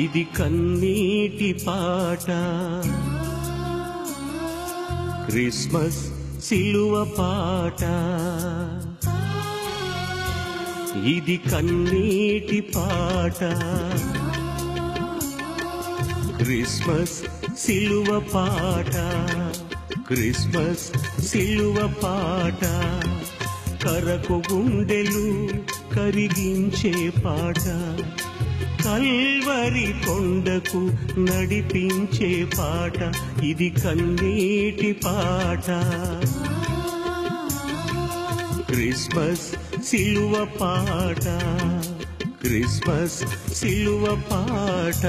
ఇది కన్నీటి పాట, క్రిస్మస్ సిలువ పాట. ఇది కన్నీటి పాట, క్రిస్మస్ సిలువ పాట, క్రిస్మస్ సిలువ పాట. కరకు గుండెలు కరిగించే పాట, కల్వరి కొండకు నడిపించే పాట. ఇది కన్నీటి పాట, క్రిస్మస్ సిలువ పాట, క్రిస్మస్ సిలువ పాట.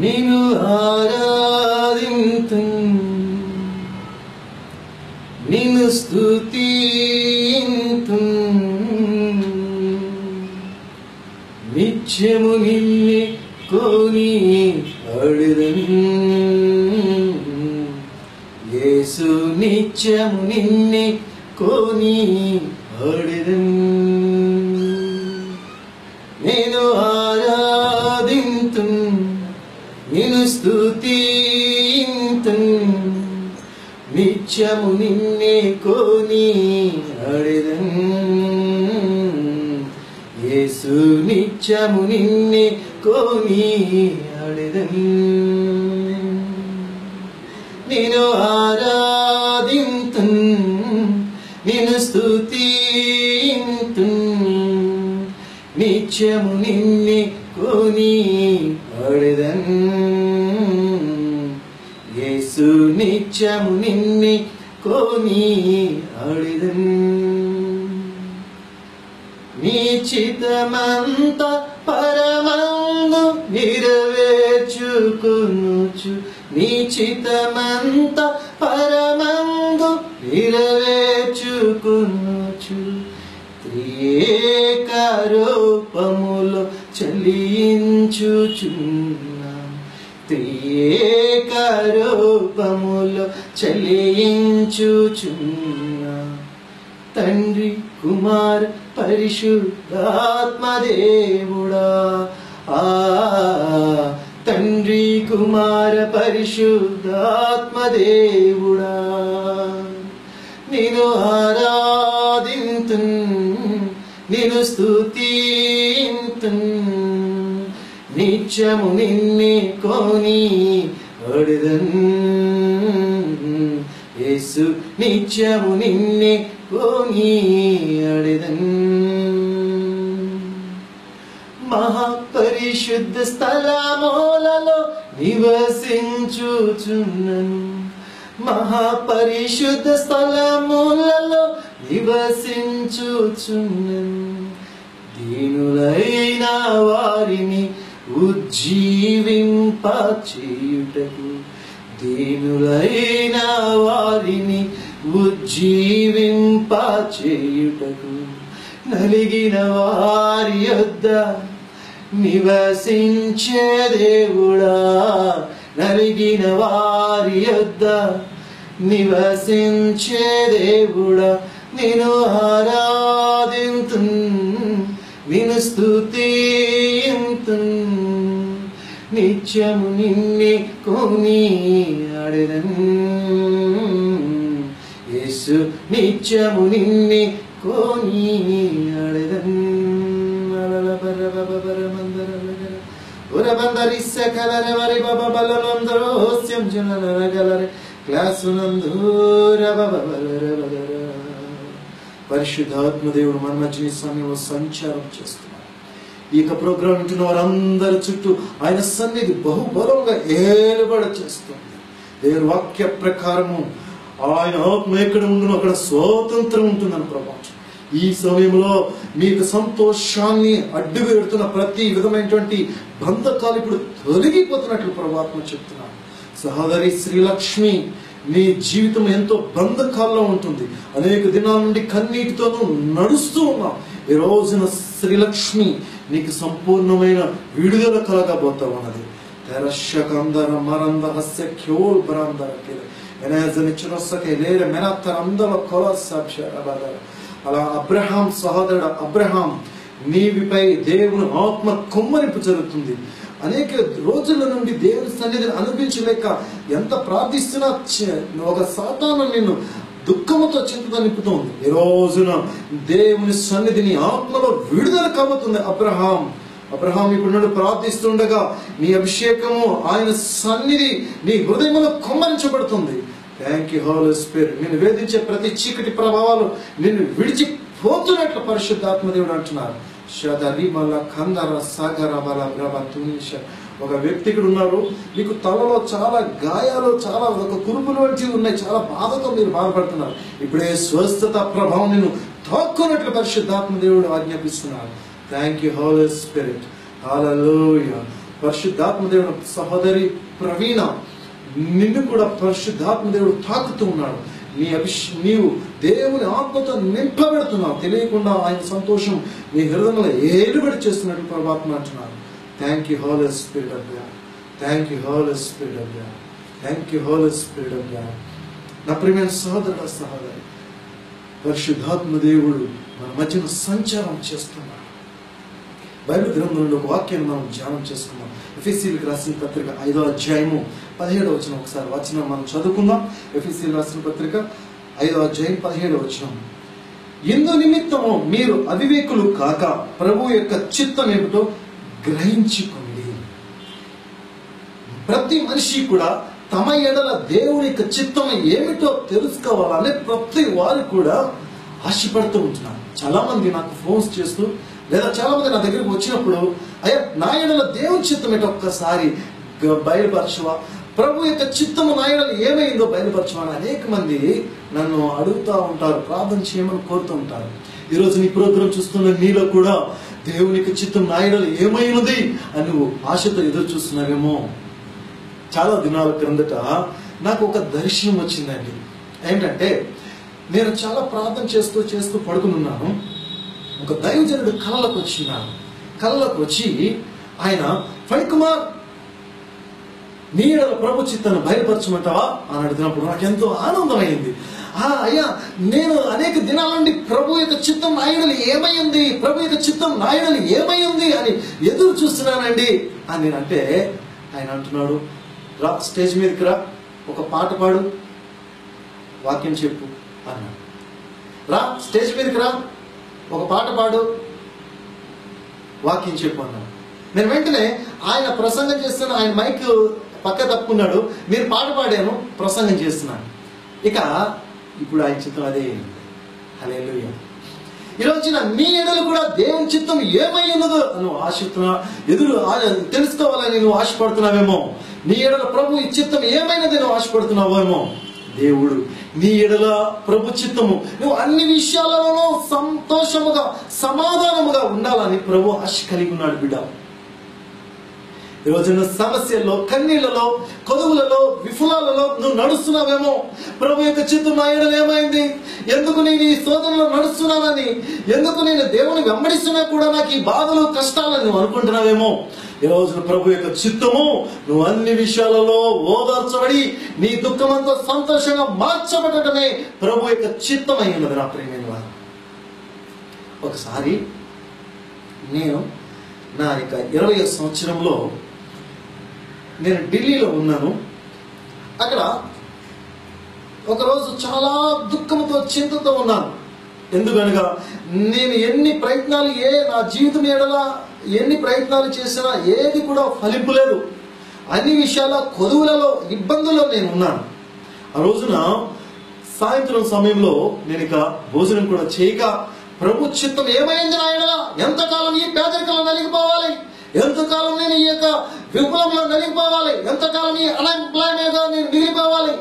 నిన్ను ఆరాధింతును, నిన్ను స్తుతింతును, నిత్యము నిన్నే కొని ఆడెదను. యేసు నిత్యము నిన్నే కొని ఆడెదను. నేను ఆరాధింతును, నిన్ను స్తుతింతును, నిత్యము నిన్నే కొని ఆడెదను. యేసు నిత్యము నిన్నే కొని ఆడెదను. నేను ఆరాధింతును, నిన్ను స్తుతింతును, నిత్యము నిన్నే కొని ఆడెదను. యేసు నిత్యము నిన్నే కొని ఆడెదను. నీ చిత్తమంత పరమందు నెరవేర్చుకొనుచు, నీ చిత్తమంత పరమందు నెరవేర్చుకొనుచు, త్రియేక రూపములో చలించుచున్నా, త్రియేక రూపములో చలించుచున్నా. తండ్రి కుమార పరిశుద్ధాత్మదేవుడా, తండ్రి కుమార పరిశుద్ధాత్మదేవుడా, నిన్ను ఆరాధింతును, నిన్ను స్తుతింతును, నిత్యము నిన్నే కొని ఆడెదను. యేసు నిత్యము నిన్నే కొని ఆడెదను. మహాపరిశుద్ధ స్థలములలో నివసించుచున్నను, మహాపరిశుద్ధ స్థలములలో నివసించుచున్నను. దీనులైన వారిని ఉజ్జీవింపచేయుటకు, దీనులైన వారిని ఉజ్జీవింపచేయుటకు, నలిగిన వారి యొద్ద నివసించే దేవుడా, నలిగిన వారి యొద్ద నివసించే దేవుడా, నిన్ను ఆరాధింతును, నిన్ను స్తుతింతును, నిత్యము నిన్నే కొని ఆడెదను. యేసు నిత్యము నిన్నే కొని ఆడెదను. పరిశుద్ధాత్మదేవుడు మన మధ్య ఈ సమయంలో సంచారం చేస్తున్నారు. ఈ యొక్క ప్రోగ్రాం వింటున్న వారందరి చుట్టూ ఆయన సన్నిధి బహుబలంగా ఏలుబడ చేస్తుంది. దేవుని వాక్య ప్రకారము ఆయన ఆత్మ ఎక్కడ ఉండునో అక్కడ స్వాతంత్రం ఉంటుందని ప్రపంచం. ఈ సమయంలో మీకు సంతోషాన్ని అడ్డు పెడుతున్న ప్రతి విధమైనటువంటి బంధకాలు ఇప్పుడు తొలగిపోతున్నట్లు ప్రభాత్మ చెప్తున్నాను. సహోదరి శ్రీలక్ష్మి, నీ జీవితం ఎంతో బంధకాల్లో ఉంటుంది. అనేక దినాల నుండి కన్నీటితోనూ నడుస్తూ ఉన్నావు. ఈ రోజున శ్రీలక్ష్మి నీకు సంపూర్ణమైన విడుదల కలగబోతా ఉన్నది. Terashakandara maranda hasekyol brandara kele. Enezeni çırosake lere menattar andala kolas abşarabadara. అలా అబ్రహాం సహోదరుడు అబ్రహాం నీవిపై దేవుని ఆత్మ కుమ్మరింపు జరుగుతుంది. అనేక రోజుల నుండి దేవుని సన్నిధిని అనిపించలేక ఎంత ప్రార్థిస్తున్నా ఒక సాతాను నిన్ను దుఃఖముతో చింతతో నింపుతుంది. ఈ రోజున దేవుని సన్నిధిని ఆత్మలో విడుదల కలుగుతుంది. అబ్రహాం ఇప్పుడు నుండి ప్రార్థిస్తుండగా నీ అభిషేకము ఆయన సన్నిధి నీ హృదయంలో కుమ్మరించబడుతుంది. Thank you holy spirit. నిన్ను వేధించే ప్రతి చీకటి ప్రభావాలు నిన్ను విడిచిపోతున్నట్లు పరిశుద్ధాత్మ దేవుడు అంటున్నారు. ఒక వ్యక్తి ఇక్కడ ఉన్నారు, మీకు తలలో చాలా గాయాలు, చాలా ఒక కురుపులు వంటివి ఉన్నాయి, చాలా బాధతో మీరు బాధపడుతున్నారు. ఇప్పుడే స్వస్థత ప్రభావం నిన్ను తాక్కున్నట్లు పరిశుద్ధాత్మ దేవుడు ఆజ్ఞాపిస్తున్నారు. Thank you holy spirit. హల్లెలూయా. పరిశుద్ధాత్మ దేవుడు సహోదరి ప్రవీణ, నిన్ను కూడా పరిశుద్ధాత్మ దేవుడు తాకుతూ ఉన్నాడు. నీవు దేవుని ఆత్మతో నింపబెడుతున్నావు. తెలియకుండా ఆయన సంతోషం నీ హృదయంలో ఏలుబడి చేస్తున్నట్టు ప్రభాత్మ అంటున్నారు. Thank you holy spirit of God. Thank you holy spirit of God. Thank you holy spirit of God. నా ప్రియమైన సహోదరుడు సహోదరి, పరిశుద్ధాత్మ దేవుడు మన మధ్యన సంచారం చేస్తున్నాడు. బైబిల్ గ్రంథంలో ఒక వాక్యాన్ని మనం ధ్యానం చేసుకున్నాం. ఎఫెసీయులకు రాసిన పత్రిక 5వ అధ్యాయము 17వ వచనం ఒకసారి వచనం మనం చదువుకుందాం. ఎఫెసీయులకు రాసిన పత్రిక 5వ అధ్యాయం 17వ వచనం. ఇందు నిమిత్తము మీరు అవివేకులు కాక ప్రభు యొక్క చిత్తం ఏమిటో గ్రహించుకోండి. ప్రతి మనిషి కూడా తమ ఎడల దేవుని యొక్క చిత్తం ఏమిటో తెలుసుకోవాలని ప్రతి వారు కూడా ఆశపడుతూ ఉంటున్నారు. చాలా మంది నాకు ఫోన్స్ చేస్తూ, లేదా చాలా మంది నా దగ్గరికి వచ్చినప్పుడు, అయ్యా నా ఎడల దేవుని చిత్తం ఏంటో ఒక్కసారి బయలుపరచవా, ప్రభు యొక్క చిత్తము నా ఎడల ఏమైందో బయలుపరచవా అని అనేక మంది నన్ను అడుగుతూ ఉంటారు, ప్రార్థన చేయమని కోరుతూ ఉంటారు. ఈరోజు నీ ప్రోగ్రాం చూస్తున్న నీలో కూడా దేవుని యొక్క చిత్తం నా ఎడల ఏమైనది అని నువ్వు ఆశతో ఎదురు చూస్తున్నావేమో. చాలా దినాల క్రిందట నాకు ఒక దర్శనం వచ్చిందండి. ఏంటంటే, నేను చాలా ప్రార్థన చేస్తూ పడుకుని ఉన్నాను. ఒక దైవజనుడు కళ్ళకు వచ్చి ఆయన, ఫణికుమార్ నీ ఎడల ప్రభు చిత్తాన్ని బయలుపరచమంటావా అని అడిగినప్పుడు నాకు ఎంతో ఆనందమైంది. అయ్యా, నేను అనేక దినాల నుండి ప్రభు యొక్క చిత్తం నా ఎడల ఏమైంది, ప్రభు యొక్క చిత్తం నా ఎడల ఏమైంది అని ఎదురు చూస్తున్నానండి అని నేను అంటే, ఆయన అంటున్నాడు, రా స్టేజ్ మీదకి రా, ఒక పాట పాడు, వాక్యం చెప్పు అన్నాడు. రా స్టేజ్ మీదకి రా, ఒక పాట పాడు, వాక్యం చెప్పు అన్నాడు. నేను వెంటనే ఆయన ప్రసంగం చేస్తున్నాను, ఆయన మైక్ పక్క తప్పుకున్నాడు, నేను పాట పాడాను, ప్రసంగం చేస్తున్నాను. ఇక ఇప్పుడు ఆయన చిత్తం అదే. హల్లెలూయా. ఈరోజున నీ ఎడలు కూడా దేవుని చిత్తం ఏమై ఉన్నదో నువ్వు ఆశిస్తున్నా, తెలుసుకోవాలని నువ్వు ఆశపడుతున్నావేమో. నీ ఎడల ప్రభు ఈ చిత్తం ఏమైనది నువ్వు ఆశపడుతున్నావేమో. దేవుడు నీ ఎడల ప్రభు చిత్తము నువ్వు అన్ని విషయాలలో సంతోషముగా సమాధానముగా ఉండాలని ప్రభు ఆశ కలిగి ఉన్నాడు. బిడ్డ, ఈరోజున సమస్యల్లో, కన్నీళ్లలో, కొదువులలో, విఫలాలలో నువ్వు నడుస్తున్నావేమో. ప్రభు యొక్క చిత్తం నా ఎడల ఏమైంది, ఎందుకు నేను ఈ శోధనలో నడుస్తున్నానని, ఎందుకు నేను దేవుని వెంబడిస్తున్నా కూడా నాకు ఈ బాధలు కష్టాలని నువ్వు అనుకుంటున్నావేమో. ఈ రోజున ప్రభు యొక్క చిత్తము నువ్వు అన్ని విషయాలలో ఓదార్చబడి నీ దుఃఖమంతా సంతోషంగా మార్చబడటమే ప్రభు యొక్క చిత్తమై ఉన్నది. నా ప్రియమైన వారు, ఒకసారి నేను నా యొక్క 20వ సంవత్సరంలో నేను ఢిల్లీలో ఉన్నాను. అక్కడ ఒకరోజు చాలా దుఃఖంతో, చింతతో ఉన్నాను. ఎందుకనగా నేను ఎన్ని ప్రయత్నాలు, నా జీవితం ఎడలా ఎన్ని ప్రయత్నాలు చేసినా ఏది కూడా ఫలింపులేదు. అన్ని విషయాల కొదువులలో, ఇబ్బందుల్లో నేను ఉన్నాను. ఆ రోజున సాయంత్రం సమయంలో నేను ఇక భోజనం కూడా చేయక, ప్రభు చిత్తం ఏమైంది నాయన, ఎంతకాలం ఈ పేదరికంలో నలిగిపోవాలి, ఎంతకాలం నేను ఈ యొక్క విఫలంలో నలిగిపోవాలి, ఎంతకాలం ఈ అన్ఎంప్లాయ్మెంట్ నేను మిగిలిపోవాలి,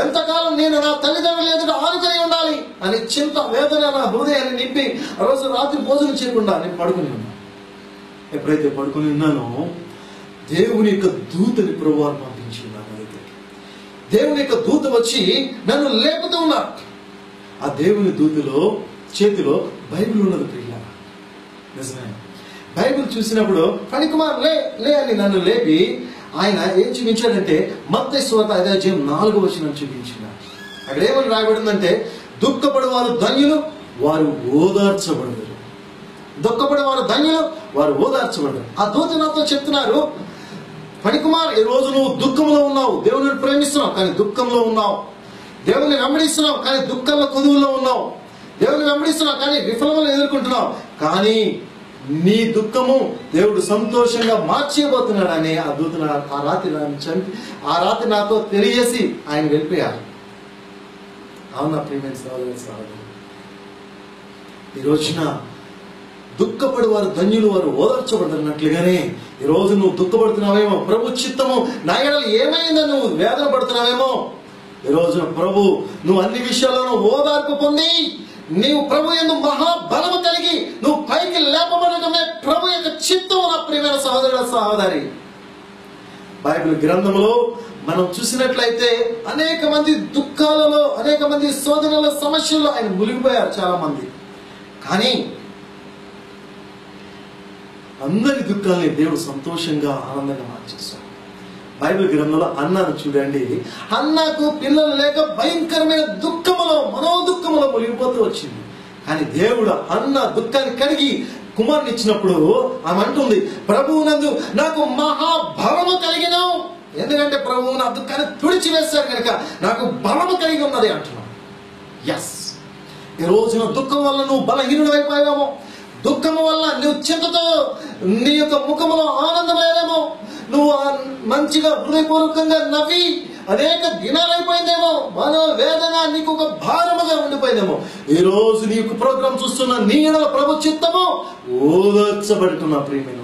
ఎంతకాలం నేను నా తల్లిదండ్రులు ఎదుట ఆనుకొని ఉండాలి అని చింత, వేదన నా హృదయాన్ని నింపి ఆ రోజు రాత్రి భోజనం చేయకుండా నేను పడుకుని ఉన్నాను. ఎప్పుడైతే పడుకుని ఉన్నానో దేవుని యొక్క దూతని ప్రభువారు పంపించి ఉన్నాను నా దగ్గరికి. దేవుని యొక్క దూత వచ్చి నన్ను లేపుతూ ఉన్నాడు. ఆ దేవుని దూతలో చేతిలో బైబిల్ ఉన్నది. ప్రియ, నిజమే. బైబిల్ చూసినప్పుడు ఫణికుమార్ లే లే అని నన్ను లేపి ఆయన ఏం చూపించాడంటే మత్తయి సువార్త 5:4 చూపించాడు. అక్కడ ఏమని రాయబడిందంటే, దుఃఖపడి వారు ధన్యులు, వారు ఓదార్చబడరు. దుఃఖపడి వారు ధన్యులు, వారు ఓదార్చబడరు. ఆ దూత నాతో చెప్తున్నారు, పనికుమార్, ఈ రోజు నువ్వు దుఃఖంలో ఉన్నావు, దేవుని ప్రేమిస్తున్నావు కానీ దుఃఖంలో ఉన్నావు, దేవుని వెంబడిస్తున్నావు కానీ దుఃఖంలో కొదువులో ఉన్నావు, దేవుని వెంబడిస్తున్నావు కానీ విఫలములు ఎదుర్కొంటున్నావు, కానీ నీ దుఃఖము దేవుడు సంతోషంగా మార్చేయబోతున్నాడని ఆ దూతను ఆ రాత్రి నాతో తెలియజేసి ఆయన వెళ్ళిపోయారు. అవునా ప్రియమైన సహోదరులు, సహోదరులు, ఈ రోజున దుఃఖపడి వారు ధన్యులు, వారు ఓదార్చబడుతున్నట్లుగానే ఈ రోజు నువ్వు దుఃఖపడుతున్నావేమో, ప్రభు చిత్తము నా ఎడల ఏమైందని నువ్వు వేదన పడుతున్నావేమో, ఈ రోజున ప్రభు నువ్వు అన్ని విషయాలను ఓదార్పు పొంది నీవు ప్రభు యందు మహాబలము కలిగి నువ్వు పైకి లేపబడటమే ప్రభు యొక్క చిత్తం. నా ప్రియమైన సహోదరుల, సహోదరి, బైబిల్ గ్రంథంలో మనం చూసినట్లయితే అనేక మంది దుఃఖాలలో, అనేక మంది శోధనల, సమస్యల్లో ఆయన మునిగిపోయారు చాలా మంది. కానీ అందరి దుఃఖాలని దేవుడు సంతోషంగా, ఆనందంగా మార్చేశాడు. బైబిల్ గ్రంథంలో అన్నాను చూడండి, అన్నకు పిల్లలు లేక భయంకరమైన దుఃఖములో, మనోదుఃఖములో మునిగిపోతూ వచ్చింది. కానీ దేవుడు అన్న దుఃఖాన్ని కడిగి కుమారుని ఇచ్చినప్పుడు ఆమె అంటుంది, ప్రభువునందు నాకు మహాబలము కలిగినావు. ఎందుకంటే ప్రభువు నా దుఃఖాన్ని తుడిచివేశారు కనుక నాకు బలము కలిగి ఉన్నది అంటున్నావు. ఎస్, ఈ రోజున దుఃఖం వల్ల నువ్వు బలహీనుడు అయిపోయావేమో, దుఃఖము వల్ల నువ్వు చింతతో నీ యొక్క ముఖములో ఆనందం లేదేమో, నువ్వు మంచిగా హృదయపూర్వకంగా నవ్వి అనేక దినాలైపోయిందేమో, మనో వేదన నీకు ఒక భారముగా ఉండిపోయిందేమో. ఈ రోజు నీకు ప్రోగ్రాం చూస్తున్న నీ ఎడల ప్రభు చిత్తము ఓదార్చబడుతున్న ప్రియమైన,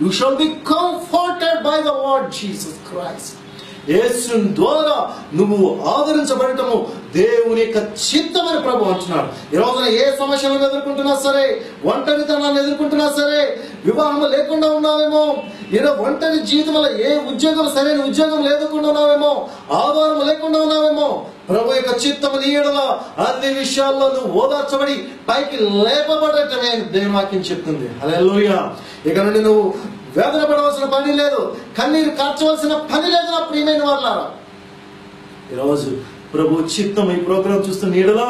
you shall be comforted by the Lord Jesus Christ. యేసు ద్వారా నువ్వు ఆదరించబడటము దేవుని యొక్క చిత్తమని ప్రభు అంటున్నాడు. ఈ రోజున ఏ సమస్యలను ఎదుర్కొంటున్నా సరే, ఒంటరితనాన్ని ఎదుర్కొంటున్నా సరే, వివాహం లేకుండా ఉన్నావేమో, ఏదో ఒంటరి జీవితం వల్ల ఏ ఉద్యోగం, సరైన ఉద్యోగం లేకుండా ఉన్నావేమో, ఆధారం లేకుండా ఉన్నావేమో, ప్రభు యొక్క చిత్తము నీ ఎడల అన్ని విషయాల్లో నువ్వు ఓదార్చబడి పైకి లేపబడటమే దేవుని వాక్యం చెప్తుంది. హల్లెలూయా. ఇక నుండి నువ్వు వేదన పడవలసిన పని లేదు, కన్నీరు కార్చవలసిన పని లేదు. నా ప్రియమైన వాళ్ళారా, ఈరోజు ప్రభు చిత్తం ఈ ప్రోగ్రాం చూస్తున్న నీడలో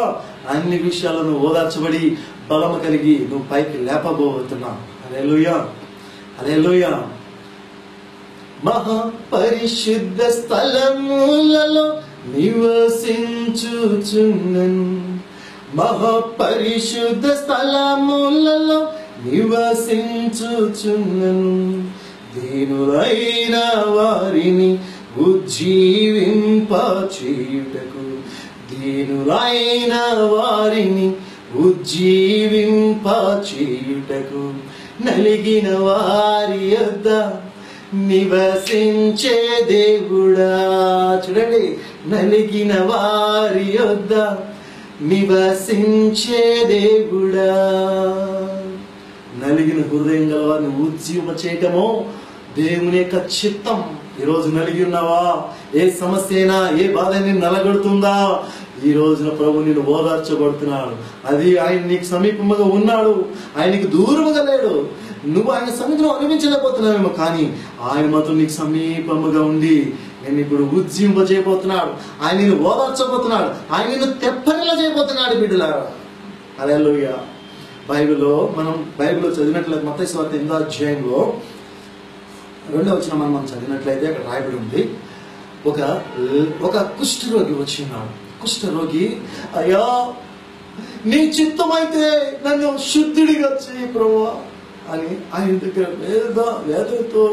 అన్ని విషయాలను ఓదార్చబడి బలము కలిగి నువ్వు పైకి లేపబోతున్నావు. హల్లెలూయా, హల్లెలూయా. మహాపరిశుద్ధ స్థలములలో నివసించుచున్నను, మహాపరిశుద్ధ స్థలములలో నివసించుచున్నను, దీనులైన వారిని ఉజ్జీవింపచేయుటకు, దీనులైన వారిని ఉజ్జీవింపచేయుటకు, నలిగిన వారి యొద్ద నివసించే దేవుడా. చూడండి, నలిగిన వారి యొద్ద నివసించే దేవుడా. నలిగిన హృదయం గల వారిని ఉజ్జీవ చేయటము దేవుని యొక్క చిత్తం. ఈరోజు నలిగి ఉన్నావా? ఏ సమస్య అయినా, ఏ బాధ అయినా నలగొడుతుందా? ఈ రోజున ప్రభు నిన్ను ఓదార్చబడుతున్నాడు. అది ఆయన నీకు సమీపముగా ఉన్నాడు, ఆయనకు దూరముగా లేడు. నువ్వు ఆయన సన్నిధిలో అనుభవించలేకపోతున్నావేమో, కానీ ఆయన మాత్రం నీకు సమీపముగా ఉండి నేను ఇప్పుడు ఉజ్జింపజేయబోతున్నాడు. ఆయన నిన్ను ఓదార్చబోతున్నాడు, ఆయన నిన్ను తెప్పనిలా చేయబోతున్నాడు. బిడ్డలారా, హల్లెలూయా. బైబిల్లో మనం చదివినట్లయితే మత్తయి సువార్త 8వ అధ్యాయంలో 2వ వచనం మనం చదివినట్లయితే అక్కడ రాయబడి ఉంది, ఒక కుష్ఠరోగి వచ్చినాడు. కుష్ఠరోగి, అయ్యా నీ చిత్తమైతే నన్ను శుద్ధుడిగా చేయి ప్రభువా అని ఆయన దగ్గర వేదనతో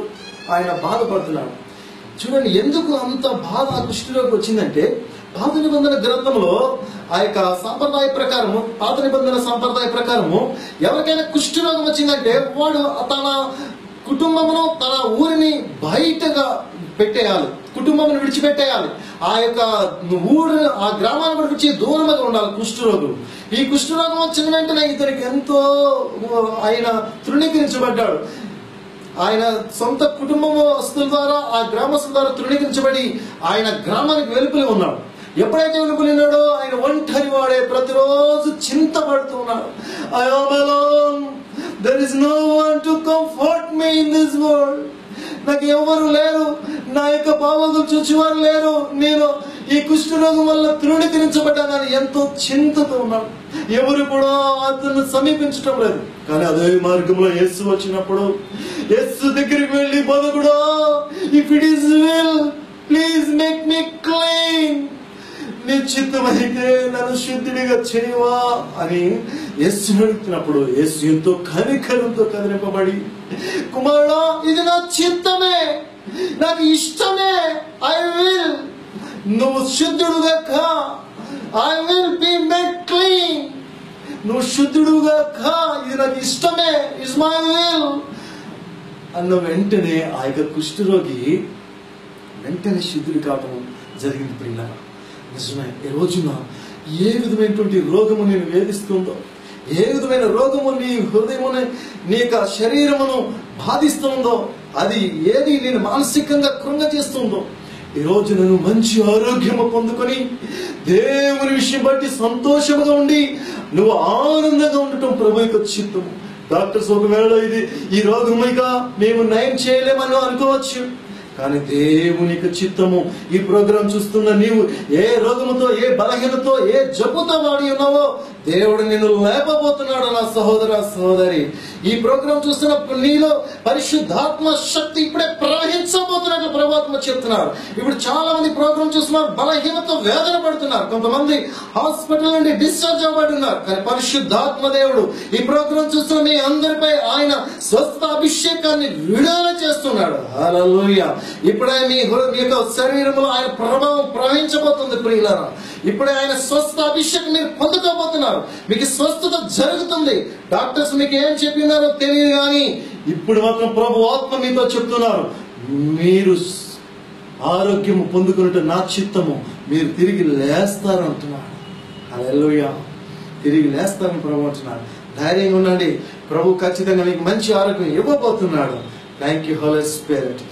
ఆయన బాధపడుతున్నాడు. చూడండి, ఎందుకు అంత బాధ ఆ కుష్ఠరోగి వచ్చిందంటే, పాత నిబంధన గ్రంథంలో ఆ యొక్క సాంప్రదాయ ప్రకారము, పాత నిబంధన సాంప్రదాయ ప్రకారము ఎవరికైనా కుష్ఠరోగం వచ్చిందంటే వాడు తన కుటుంబమును, తన ఊరిని బయటగా పెట్టేయాలి, కుటుంబమును విడిచిపెట్టేయాలి. ఆ యొక్క ఊరు, ఆ గ్రామాన్ని విడిచి దూరంగా ఉండాలి కుష్ఠరోగులు. ఈ కుష్ఠరోగం వచ్చిన వెంటనే ఇతనికి ఎంతో ఆయన తృణీకరించబడ్డాడు. ఆయన సొంత కుటుంబస్తుల ద్వారా, ఆ గ్రామస్తుల ద్వారా తృణీకరించబడి ఆయన గ్రామానికి వెలుపలి ఉన్నాడు. ఎప్పుడైతే వెలుపలి ఉన్నాడో ఆయన ఒంటరి వాడే, ప్రతిరోజు చింతపడుతూ ఉన్నాడు. I am alone. There is no one to comfort me in this world. నాకు ఎవరు లేరు, నా యొక్క బాగోగులు చూసేవారు లేరు, నేను ఈ కుష్ఠరోగం వల్ల తృణీకరించబడ్డానని ఎంతో చింతతో ఉన్నాడు. ఎవరు కూడా అతను సమీపించడం లేదు. కానీ అదే మార్గంలో యేసు వచ్చినప్పుడు యేసు దగ్గరికి వెళ్ళి, బోధకుడా, if it is will please make me clean, నీ చిత్తమైతే నన్ను శుద్ధిగా చేయవా అని యేసుని అడుగుతున్నప్పుడు యేసు ఎంతో కనికరంతో కదిలింపబడి, కుమారుడా, ఇది నా చిత్తమే, నాకు ఇష్టమే, ఐ విల్, నువ్వు శుద్ధుడుగా కా, I will be made clean, నువ్వు శుద్ధుడుగా కా, ఇది నాకు ఇష్టమే, ఇట్స్ మై విల్ అన్న వెంటనే ఆ యొక్క కుష్ఠరోగి వెంటనే శుద్ధుడు కావడం జరిగింది. ప్రియులారా, నిజమే. ఈ రోజున ఏ విధమైనటువంటి రోగము నేను వేధిస్తుందో, ఏ విధమైన రోగము నీ హృదయముని, నీ యొక్క శరీరమును బాధిస్తుందో, అది ఏది నేను మానసికంగా కృంగజేస్తుందో, ఈ రోజు నేను మంచి ఆరోగ్యము పొందుకొని దేవుని విషయం బట్టి సంతోషముగా ఉండి నువ్వు ఆనందంగా ఉండటం ప్రభు యొక్క చిత్తము. డాక్టర్స్ ఒకవేళ ఈ రోగం ఇక మేము నయం చేయలేమని అనుకోవచ్చు, కానీ దేవుని యొక్క చిత్తము. ఈ ప్రోగ్రాం చూస్తున్న నీవు ఏ రోగముతో, ఏ బలహీనతో, ఏ జబ్బుతో వాడి ఉన్నావో దేవుడు నిన్ను లేపబోతున్నాడు. నా సహోదర సహోదరి, ఈ ప్రోగ్రాం చూస్తున్న నీలో పరిశుద్ధాత్మ శక్తి ఇప్పుడే ప్రవహించబోతున్నట్లు ప్రభుత్వం చెప్తున్నారు. ఇప్పుడు చాలా మంది ప్రోగ్రాం చూస్తున్నారు, బలహీనతో వేదన పడుతున్నారు, కొంతమంది హాస్పిటల్ నుండి డిశ్చార్జ్ అవ్వబడి ఉన్నారు. కానీ పరిశుద్ధాత్మ దేవుడు ఈ ప్రోగ్రాం చూస్తున్న మీ అందరిపై ఆయన స్వస్థ అభిషేకాన్ని విడుదల చేస్తున్నాడు. హల్లెలూయా. ఇప్పుడే మీ యొక్క శరీరంలో ఆయన ప్రభావం ప్రవహించబోతుంది. ప్రియులారా, ఇప్పుడే ఆయన స్వస్థ అభిషేకం మీరు పొందుకోబోతున్నారు. మీకు స్వస్థత జరుగుతుంది. డాక్టర్స్ మీకు ఏం చెప్పినారో తెలియదు, కానీ ఇప్పుడు మాత్రం ప్రభు ఆత్మ మీతో చెప్తున్నారు, మీరు ఆరోగ్యము పొందుకున్నట్టు నా చిత్తము, మీరు తిరిగి లేస్తారు అంటున్నాడు. హల్లెలూయా. తిరిగి లేస్తారని ప్రభు అంటున్నాడు. ధైర్యంగా ఉండండి, ప్రభు ఖచ్చితంగా మీకు మంచి ఆరోగ్యం ఇవ్వబోతున్నాడు. Thank you holy spirit.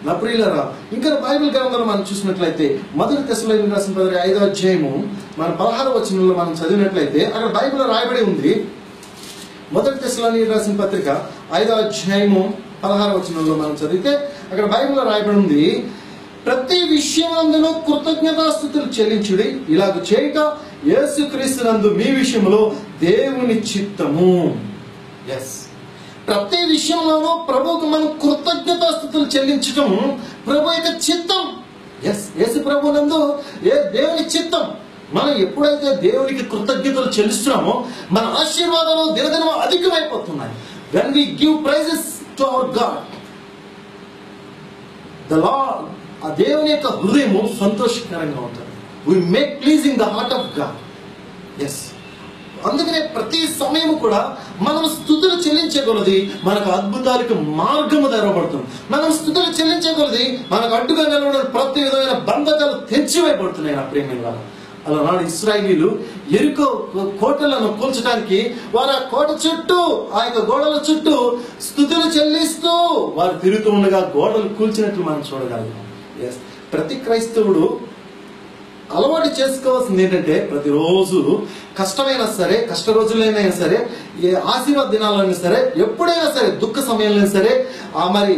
నా ప్రియులారా, ఇంకా బైబిల్ గ్రంథంలో మనం చూసినట్లయితే మొదటి తెస్సలోనికీయులకు రాసిన పత్రిక 5వ అధ్యాయము మన 16వ వచనంలో మనం చదివినట్లయితే అక్కడ బైబిల్లో రాయబడి ఉంది. మొదటి తెస్సలోనికీయులకు రాసిన పత్రిక 5వ అధ్యాయము 16వ వచనంలో మనం చదివితే అక్కడ బైబిల్లో రాయబడి ఉంది, ప్రతి విషయమందును కృతజ్ఞతాస్తుతులు చెల్లించుడి, ఇలాగ చేయక యేసుక్రీస్తునందు మీ విషయంలో దేవుని చిత్తము. ఎస్, ప్రతి విషయంలోనూ ప్రభువుకు మనం కృతజ్ఞతాస్తుతులు చెల్లించడం ప్రభు యొక్క చిత్తం. ఎస్, యేసు ప్రభునందు దేవుని చిత్తం. మనం ఎప్పుడైతే దేవునికి కృతజ్ఞతలు చెల్లిస్తున్నామో మన ఆశీర్వాదాలు దినదినం అధికమైపోతున్నాయి. when we give praises to our God, the Lord, ఆ దేవుని యొక్క హృదయము సంతోషకరంగా ఉంటుంది. we make pleasing the heart of God. Yes, అందుకనే ప్రతి సమయం కూడా మనం స్తుతులు చెల్లించగలది మనకు అద్భుతాలకు మార్గము తెరవబడుతుంది. మనం స్తుతులు చెల్లించగలది మనకు అడ్డుగా నిలబడిన ప్రతి విధమైన బంధకాలు తెచ్చివేయబడుతున్నాయి. నా ప్రేమ అలనాడు ఇశ్రాయేలీలు యెరికో కోటలను కూల్చడానికి వారు ఆ కోట చుట్టూ, ఆ యొక్క గోడల చుట్టూ స్తుతులు చెల్లిస్తూ వారు తిరుగుతూ ఉండగా గోడలు కూల్చినట్లు మనం చూడగలుగుతాం. ఎస్, ప్రతి క్రైస్తవుడు అలవాటు చేసుకోవాల్సింది ఏంటంటే ప్రతిరోజు కష్టమైనా సరే, కష్ట రోజులైనా సరే, ఏ ఆశీర్వాద దినాలైనా సరే, ఎప్పుడైనా సరే, దుఃఖ సమయంలో సరే, మరి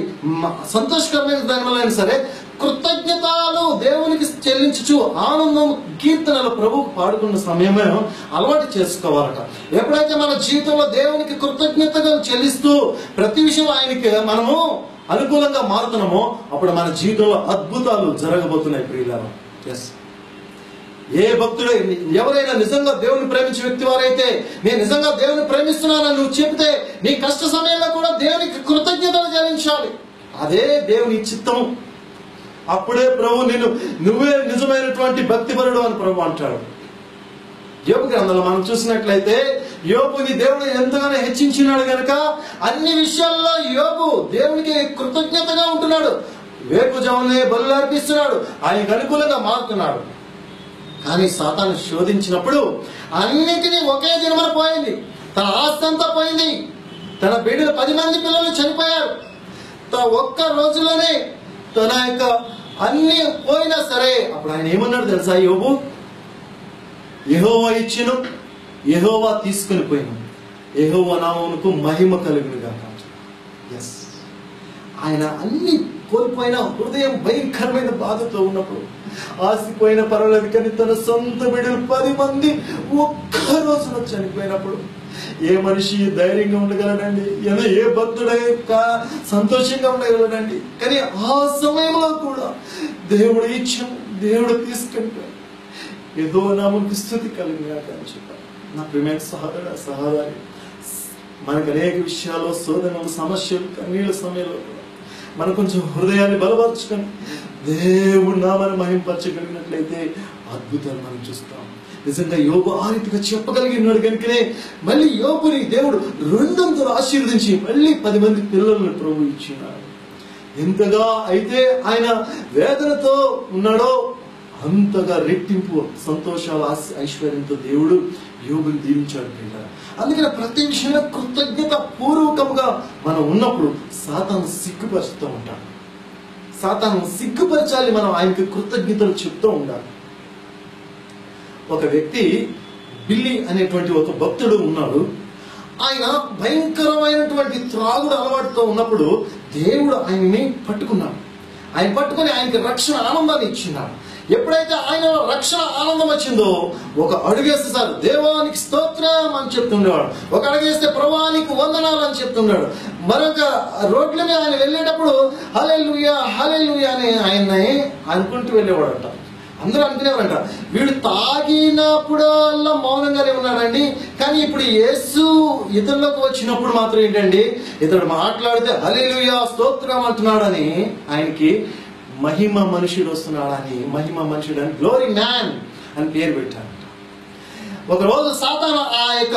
సంతోషకరమైన దానివల్లైనా సరే కృతజ్ఞతలు దేవునికి చెల్లించుచు ఆనందం కీర్తనలు ప్రభువుకు పాడుకున్న సమయమే అలవాటు చేసుకోవాలట. ఎప్పుడైతే మన జీవితంలో దేవునికి కృతజ్ఞతగా చెల్లిస్తూ ప్రతి విషయం ఆయనకి మనము అనుకూలంగా మారుతున్నామో అప్పుడు మన జీవితంలో అద్భుతాలు జరగబోతున్నాయి. ప్రియులారా, ఎస్, ఏ భక్తుడు ఎవరైనా నిజంగా దేవుని ప్రేమించే వ్యక్తి వారైతే, నేను నిజంగా దేవుని ప్రేమిస్తున్నానని నువ్వు చెప్తే నీ కష్ట సమయంలో కూడా దేవునికి కృతజ్ఞతలు చెల్లించాలి. అదే దేవుని చిత్తము. అప్పుడే ప్రభు నువ్వే నిజమైనటువంటి భక్తిపరుడు అని ప్రభు అంటాడు. యోబు గ్రంథంలో మనం చూసినట్లయితే యోబుని దేవుడు ఎంతగానో హెచ్చించినాడు గనక అన్ని విషయాల్లో యోబు దేవునికి కృతజ్ఞతగా ఉంటున్నాడు. వేకుజామునే బలులు అర్పిస్తున్నాడు, ఆయనకు అనుకూలంగా మారుతున్నాడు. కానీ సాతాను శోధించినప్పుడు అన్నిటినీ ఒకే దినమున పోయింది. తన ఆస్తి అంతా పోయింది, తన బిడ్డలు 10 మంది పిల్లలు చనిపోయారు. ఒక్క రోజులోనే తన యొక్క అన్ని పోయినా సరే అప్పుడు ఆయన ఏమన్నాడు తెలుసా? యోబు, యెహోవా ఇచ్చెను, యెహోవా తీసుకుని పోయిను, యెహోవా నామమునకు మహిమ కలుగును గాక. ఎస్, ఆయన అన్ని కోల్పోయిన హృదయం భయంకరమైన బాధతో ఉన్నప్పుడు, ఆసిపోయిన పర్వాలేదు కానీ తన సొంత బిడ్డలు 10 మంది ఒక్క రోజున చనిపోయినప్పుడు ఏ మనిషి ధైర్యంగా ఉండగలడండి? ఏ భక్తుడై సంతోషంగా ఉండగలడండి? కానీ ఆ సమయంలో కూడా దేవుడు ఇచ్చాం, దేవుడు తీసుకెళ్ళిపోయాడు. ఏదో నామకు స్థుతి కలిగినాక అని చెప్పారు. నా ప్రియమైన సహోదర సహోదరి, మనకు అనేక విషయాల్లో శోధనలు, సమస్యలు, కన్నీళ్ళ సమయంలో మనం కొంచెం హృదయాన్ని బలపరచుకొని దేవుడు నామాన్ని మహింపరచగలిగినట్లయితే అద్భుతాలు మనం చూస్తాం. నిజంగా యోబు ఆ రీతిగా చెప్పగలిగినాడు కనుకనే మళ్ళీ యోబుని దేవుడు 200 ఆశీర్వదించి మళ్ళీ 10 మంది పిల్లలను ప్రభు ఇచ్చినాడు. ఎంతగా అయితే ఆయన వేదనతో ఉన్నాడో అంతగా రెట్టింపు సంతోషాల ఐశ్వర్యంతో దేవుడు యోబుని దీవించాడు. అందుకని ప్రతి విషయంలో కృతజ్ఞత పూర్వకంగా మనం ఉన్నప్పుడు సాతాను సిగ్గుపరుస్తూ ఉంటాడు. సాతాను సిగ్గుపరచాలి, మనం ఆయనకి కృతజ్ఞతలు చెప్తూ ఉండాలి. ఒక వ్యక్తి బిల్లి అనేటువంటి ఒక భక్తుడు ఉన్నాడు. ఆయన భయంకరమైనటువంటి త్రాగుడు అలవాటుతో ఉన్నప్పుడు దేవుడు ఆయన్ని పట్టుకున్నాడు. ఆయన పట్టుకుని ఆయనకి రక్షణ ఆనందాన్ని ఇచ్చినాడు. ఎప్పుడైతే ఆయన రక్షణ ఆనందం వచ్చిందో ఒక అడుగేస్తే సార్ దేవానికి స్తోత్రం అని చెప్తుండేవాడు, ఒక అడుగేస్తే ప్రభువానికి వందనాలు అని చెప్తున్నాడు. మరొక రోడ్ల మీద ఆయన వెళ్ళేటప్పుడు హల్లెలూయా హల్లెలూయా అని ఆయన్ని అనుకుంటూ వెళ్ళేవాడంట. అందరూ అనుకునేవారంట వీడు తాగినప్పుడల్లా మౌనంగానే ఉన్నాడండి, కానీ ఇప్పుడు యేసు ఇతరులకు వచ్చినప్పుడు మాత్రం ఏంటండి ఇతడు మాట్లాడితే హల్లెలూయా స్తోత్రం అంటున్నాడని ఆయనకి మహిమ మనుషుడు వస్తున్నాడని, మహిమ మనుషుడు అని, గ్లోరీ మ్యాన్ అని పేరు పెట్టాడు. ఒక రోజు సాతాను ఆ యొక్క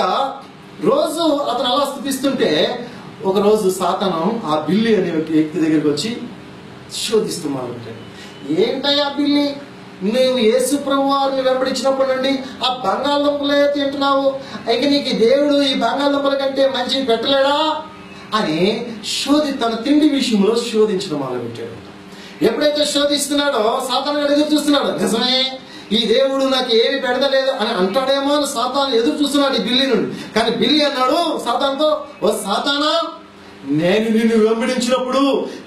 రోజు అతను అలా స్థుతిస్తుంటే ఒక రోజు సాతాను ఆ బిల్లి అనే వ్యక్తి దగ్గరికి వచ్చి శోధిస్తూ మొదలుపెట్టాడు. ఏంటయ్యా బిల్లి, నువ్వు యేసు ప్రభు వారిని వెంబడించినప్పుడు నుండి ఆ బంగాళదుంపలే తింటున్నావు, ఇక నీకు దేవుడు ఈ బంగాళదుంపల కంటే మంచి పెట్టలేడా అని తన తిండి విషయంలో శోధించడం మొదలుపెట్టాడు. ఎప్పుడైతే శోధిస్తున్నాడో సాతాను ఎదురు చూస్తున్నాడు. నిజమే, ఈ దేవుడు నాకు ఏమి పెడతలేదు అని అంటాడేమో అని సాతాను ఎదురు చూస్తున్నాడు ఈ బిల్లి నుండి. కానీ బిల్లి అన్నాడు సాతానుతో, ఓ సాతానా, నేను నిన్ను వెంబడించినప్పుడు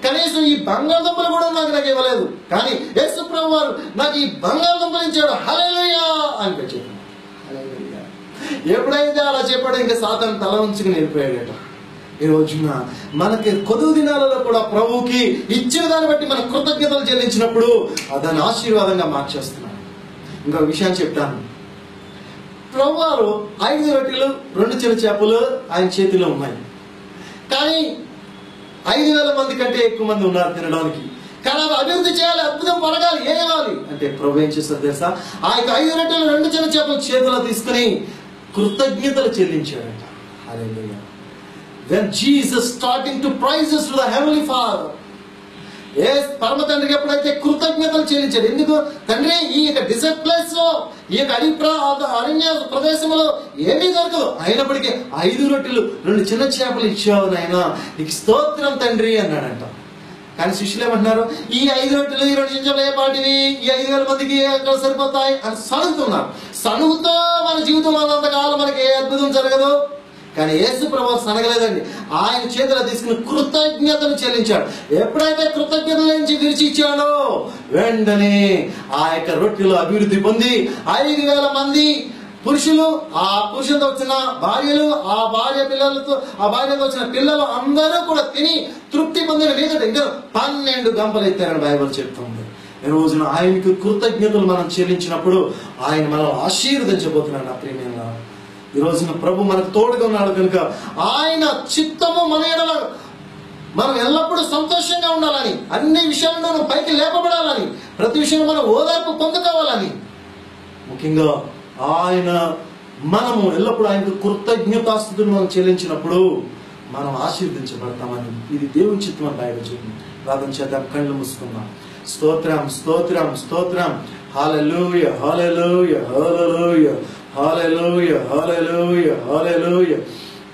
కనీసం ఈ బంగాళదుంపలు కూడా నాకు ఇవ్వలేదు, కానీ యేసు ప్రభు వారు నాకు ఈ బంగాళదుంపలు ఇచ్చాడు, హల్లెలూయా అని చెప్పాడు. హల్లెలూయా ఎప్పుడైతే అలా చెప్పాడో ఇంకా సాతాను తల ఉంచుకుని వెళ్ళిపోయాడట. ఈ రోజున మనకి కొదువు దినాలలో కూడా ప్రభువుకి ఇచ్చిన దాన్ని బట్టి మన కృతజ్ఞతలు చెల్లించినప్పుడు దాన్ని ఆశీర్వాదంగా మార్చేస్తున్నాడు. ఇంకొక విషయాన్ని చెప్తాను. ప్రభువారు 5 రొట్టెలు 2 చిన్న చేపలు ఆయన చేతిలో ఉన్నాయి, కానీ 5,000 మంది కంటే ఎక్కువ మంది ఉన్నారు తినడానికి. కానీ అది అభివృద్ధి చేయాలి, అద్భుతం పడగాలి, ఏం కావాలి అంటే ప్రభు ఏం చేస్తారు తెలుసా? ఆ యొక్క 5 రొట్టెలు 2 చిన్న చేపలు చేతిలో తీసుకుని కృతజ్ఞతలు చెల్లించాడంట. హల్లెలూయా. When Jesus starting to praises to the heavenly Father, పరమ తండ్రికి ఎప్పుడైతే కృతజ్ఞతలు చెల్లించాడు. ఎందుకు తండ్రి, ఈ యొక్క డిజర్ట్ ప్లేస్ లో, ఈ యొక్క అరణ్య ప్రదేశంలో ఏమీ దొరకదు, అయినప్పటికీ 5 రొట్టెలు 2 చిన్న చేపలు ఇచ్చావు నాయనా, నీకు స్తోత్రం తండ్రి అన్నాడంట. కానీ శిష్యులు ఏమంటున్నారు, ఈ 5 రొట్టెలు ఈ 2 చిన్న చేపలు ఏ పాటివి, ఈ 5,000 మందికి ఎక్కడ సరిపోతాయి అని సణుగుతున్నారు. సణుగుతో మన జీవితంలో అంతకాలం మనకి ఏ అద్భుతం జరగదు. కానీ యేసు ప్రభువు సనగలేదండి. ఆయన చేతిలో తీసుకుని కృతజ్ఞతను చెల్లించాడు. ఎప్పుడైతే కృతజ్ఞతల నుంచి విరిచి ఇచ్చాడో వెంటనే ఆ యొక్క రొట్టెలో అభివృద్ధి పొంది 5,000 మంది పురుషులు, ఆ పురుషులతో వచ్చిన భార్యలు, ఆ భార్యతో వచ్చిన పిల్లలు అందరూ కూడా తిని తృప్తి పొందిన మీదట ఇంకా 12 గంపలు ఎత్తారని బైబిల్ చెప్తుంది. ఈ రోజున ఆయనకు కృతజ్ఞతలు మనం చెల్లించినప్పుడు ఆయన మనం ఆశీర్వదించబోతున్నాడు. నా ప్రియమైన ఈ రోజున ప్రభు మనకు తోడుగా ఉన్నాడు కనుక ఆయన చిత్తము మన ఎడల మనం ఎల్లప్పుడూ సంతోషంగా ఉండాలని, అన్ని విషయాలను పైకి లేపబడాలని, ప్రతి విషయంలో మనం ఓదార్పు పొందుకోవాలని, ముఖ్యంగా మనము ఎల్లప్పుడూ ఆయనకు కృతజ్ఞతాస్తుతులు మనం చెల్లించినప్పుడు మనం ఆశీర్వదించబడతామని ఇది దేవుని చిత్తం అని బైబిల్ చెప్తుంది. ప్రార్థన చేద్దాం, కళ్ళు మూసుకుందాం. స్తోత్రం స్తోత్రం స్తోత్రం. హల్లెలూయా హల్లెలూయా హల్లెలూయా హల్లెలూయా హల్లెలూయా హల్లెలూయా.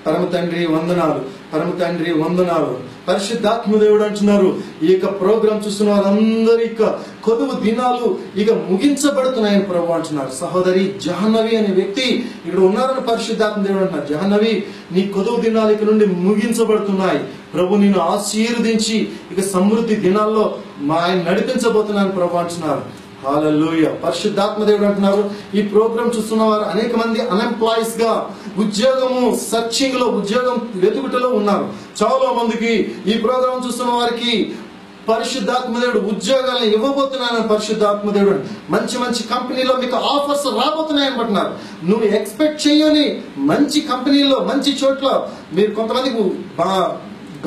పరమ తండ్రి వందనాలు, పరమ తండ్రి వందనాలు. పరిశుద్ధాత్మ దేవుడు అంటున్నారు, ఈ యొక్క ప్రోగ్రాం చూస్తున్న వారందరి యొక్క కొదువు దినాలు ఇక ముగించబడుతున్నాయని ప్రభు అంటున్నారు. సహోదరి జహన్నవి అనే వ్యక్తి ఇక్కడ ఉన్నారని పరిశుద్ధాత్మ దేవుడు అంటున్నారు. జహన్నవి, నీ కొదువు దినాలు ఇక నుండి ముగించబడుతున్నాయి. ప్రభు నిన్ను ఆశీర్వదించి ఇక సమృద్ధి దినాల్లో ఆయన నడిపించబోతున్నాను ప్రభు అంటున్నారు. హల్లెలూయా. పరిశుద్ధాత్మ దేవుడు అంటున్నారు, ఈ ప్రోగ్రాం చూస్తున్న వారు అనేక మంది అన్ఎంప్లాయీస్ గా ఉద్యోగము సర్చింగ్ లో, ఉద్యోగం వెతుకుటలో ఉన్నారు. చాలా మందికి ఈ ప్రోగ్రాం చూస్తున్న వారికి పరిశుద్ధాత్మ దేవుడు ఉద్యోగాలను ఇవ్వబోతున్నానని పరిశుద్ధాత్మ దేవుడు మంచి మంచి కంపెనీలో మీకు ఆఫర్స్ రాబోతున్నాయని అంటున్నారు. నువ్వు ఎక్స్పెక్ట్ చేయని మంచి కంపెనీల్లో, మంచి చోట్ల మీరు కొంతమందికి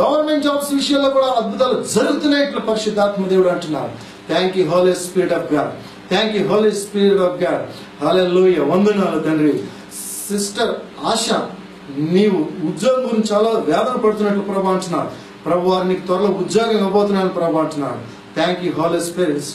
గవర్నమెంట్ జాబ్స్ విషయంలో కూడా అద్భుతాలు జరుగుతున్నాయి పరిశుద్ధాత్మ దేవుడు అంటున్నారు. Thank you holy spirit of God. Thank you holy spirit of God. హల్లెలూయా. వందనాలు తండ్రి. సిస్టర్ ఆశ, నీవు ఉద్యోగం గురించి చాలా వేదన పడుతున్నట్లు ప్రభు అంటున్నారు. ప్రభు వారు నీకు త్వరలో ఉద్యోగం ఇవ్వబోతున్నాను ప్రభు అంటున్నాడు. Thank you holy spirit.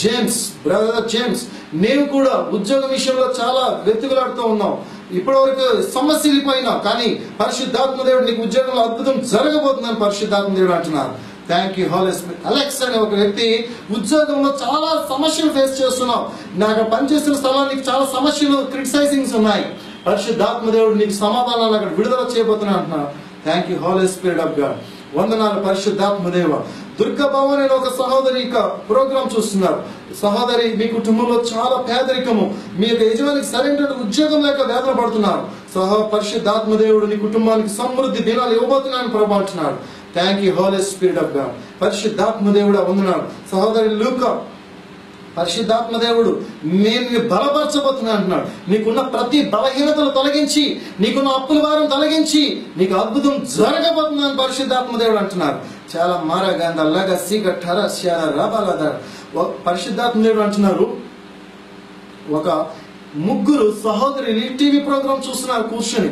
James, brother James, నీవు కూడా ఉద్యోగం విషయంలో చాలా వెతుకులాడుతూ ఉన్నావు. ఇప్పటి వరకు సమస్యలు పోయినావు, కానీ పరిశుద్ధాత్మ దేవుడు నీకు ఉద్యోగంలో అద్భుతం జరగబోతుందని పరిశుద్ధాత్మ దేవుడు అంటున్నారు. Thank you holy spirit. Alex అనే ఒక వ్యక్తి ఉద్యోగంలో చాలా సమస్యలు ఫేస్ చేస్తున్నావు. నాకు పనిచేస్తున్న స్థలానికి చాలా సమస్యలు, క్రిటిసైజింగ్స్ ఉన్నాయి. పరిశుద్ధాత్మ దేవుడు నీకు సమాధానాలు అక్కడ విడుదల చేయబోతున్నా అంటున్నారు. Thank you holy spirit of God. వందనాలు పరిశుద్ధాత్మ దేవ. దుర్గా భవన్ అనే ఒక సహోదరి ఇక ప్రోగ్రాం చూస్తున్నారు. సహోదరి, మీ కుటుంబంలో చాలా పేదరికము, మీ యొక్క యజమానికి సరైన ఉద్యోగం లేక వేదన పడుతున్నారు. పరిశుద్ధాత్మ దేవుడు నీ కుటుంబానికి సమృద్ధి దినాలు ఇవ్వబోతున్నాను ప్రభు అంటున్నాడు. Thank you holy spirit of God. పరిశుద్ధాత్మ దేవుడు వందనాలు. సహోదరి లూకా, పరిశుద్ధాత్మ దేవుడు నేను బలపరచబోతున్నా అంటున్నాడు. నీకున్న ప్రతి బలహీనతలు తొలగించి, నీకున్న అప్పుల భారం తొలగించి నీకు అద్భుతం జరగబోతుందని పరిశుద్ధాత్మ దేవుడు అంటున్నారు. చాలా మారగాందల్లాగా సీగట్టర రాబాలద. పరిశుద్ధాత్మ దేవుడు అంటున్నారు, ఒక ముగ్గురు సహోదరుని టీవీ ప్రోగ్రాం చూస్తున్నారు కూర్చొని.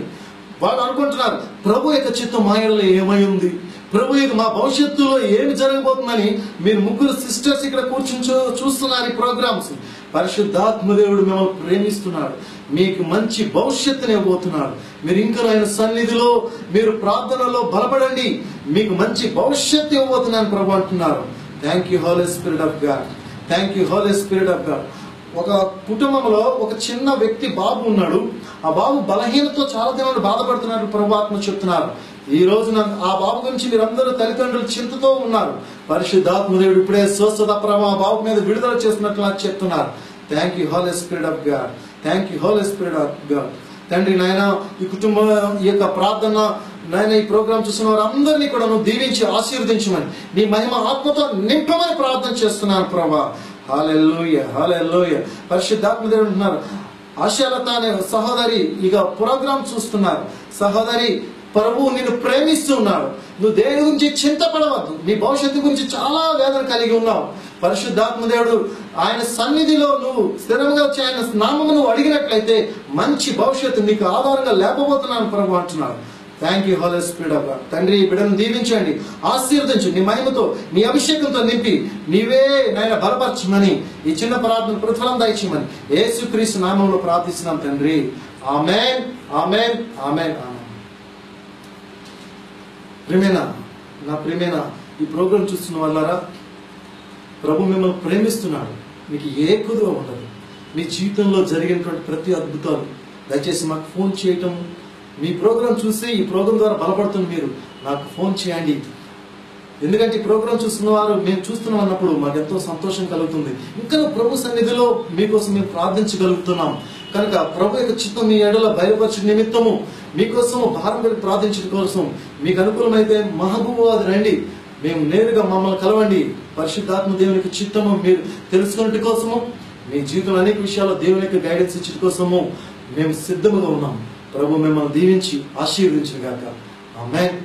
వాళ్ళు అనుకుంటున్నారు, ప్రభు యొక్క చిత్తం మాయలో ఏమై ఉంది, ప్రభు యొక్క మా భవిష్యత్తులో ఏమి జరగబోతుందని. మీరు ముగ్గురు సిస్టర్స్ ఇక్కడ కూర్చుని చూస్తున్నారు ఈ ప్రోగ్రామ్స్. పరిశుద్ధాత్మ దేవుడు మిమ్మల్ని ప్రేమిస్తున్నాడు, మీకు మంచి భవిష్యత్తుని ఇవ్వబోతున్నాడు. మీరు ఇంకా ఆయన సన్నిధిలో, మీరు ప్రార్థనలో బలపడండి, మీకు మంచి భవిష్యత్తు ఇవ్వబోతున్నాను ప్రభు అంటున్నారు. Thank you holy spirit of God. Thank you holy spirit of God. ఒక కుటుంబంలో ఒక చిన్న వ్యక్తి బాబు ఉన్నాడు. ఆ బాబు బలహీనతో చాలా దినాలు బాధపడుతున్నారు ప్రభు ఆత్మ చెప్తున్నారు. ఈ రోజున ఆ బాబు గురించి మీరందరూ తల్లిదండ్రులు చింతతో ఉన్నారు. పరిశుద్ధాత్మ దేవుడు ఇప్పుడే స్వస్థత ప్రభు ఆ బాబు మీద విడుదల చేస్తున్నట్లు నాకు చెప్తున్నారు. Thank you holy spirit of God. Thank you holy spirit of God. తండ్రి నాయన, ఈ కుటుంబం ఈ యొక్క ప్రార్థన నాయన, ఈ ప్రోగ్రాం చూసిన వారు అందరినీ కూడా నువ్వు దీవించి ఆశీర్వదించమని, నీ మహిమ ఆత్మతో నింపమని ప్రార్థన చేస్తున్నాను ప్రభా. హల్లెలూయా, హల్లెలూయా. పరిశుద్ధాత్మ దేవుడు అంటున్నారు, ఆశాలత అనే సహోదరి ఇక ప్రోగ్రాం చూస్తున్నారు. సహోదరి, ప్రభువు నిన్ను ప్రేమిస్తున్నాడు. నువ్వు దేని గురించి చింతపడవద్దు. నీ భవిష్యత్తు గురించి చాలా వేదన కలిగి ఉన్నావు. పరిశుద్ధాత్మ దేవుడు ఆయన సన్నిధిలో నువ్వు స్థిరంగా వచ్చి ఆయన నామము నువ్వు అడిగినట్లయితే మంచి భవిష్యత్తు నీకు ఆధారంగా లేకపోతున్నాను ప్రభు అంటున్నాడు. Thank you holy spirit of God. తండ్రి, ఈ బిడ్డను దీవించండి, ఆశీర్వదించు, నీ మహిమతో నీ అభిషేకంతో నింపి నీవే నాయన బలపరచమని, ఈ చిన్న ప్రార్థన ప్రతిఫలం దయచేయమని యేసుక్రీస్తు నామంలో ప్రార్థిస్తున్నాం తండ్రి. ఆమేన్, ఆమేన్, ఆమేన్, ఆమేన్. ప్రియమైన, నా ప్రియమైన ఈ ప్రోగ్రాం చూస్తున్న వాళ్ళారా, ప్రభు మిమ్మల్ని ప్రేమిస్తున్నాడు. మీకు ఏ కుదువ ఉండదు. మీ జీవితంలో జరిగినటువంటి ప్రతి అద్భుతాలు దయచేసి మాకు ఫోన్ చేయటం, మీ ప్రోగ్రాం చూసి ఈ ప్రోగ్రాం ద్వారా బలపడుతున్న మీరు నాకు ఫోన్ చేయండి. ఎందుకంటే ఈ ప్రోగ్రాం చూస్తున్న వారు మేము చూస్తున్నాం అన్నప్పుడు మాకు ఎంతో సంతోషం కలుగుతుంది. ఇంకా ప్రభు సన్నిధిలో మీకోసం మేము ప్రార్థించగలుగుతున్నాం కనుక ప్రభు యొక్క చిత్తం మీ ఎడల బయలుపరచు నిమిత్తము మీకోసం భారం పెట్టి ప్రార్థించడం కోసం మీకు అనుకూలమైతే మహబూబాబాద్ రండి, మేము నేరుగా మమ్మల్ని కలవండి. పరిశుద్ధాత్మ దేవుని యొక్క చిత్తము మీరు తెలుసుకున్నట్టు కోసము, మీ జీవితంలో అనేక విషయాల్లో దేవుని యొక్క గైడెన్స్ ఇచ్చడం కోసము మేము సిద్ధముగా ఉన్నాం. ప్రభు మిమ్మల్ని దీవించి ఆశీర్వదించును గాక. ఆమేన్.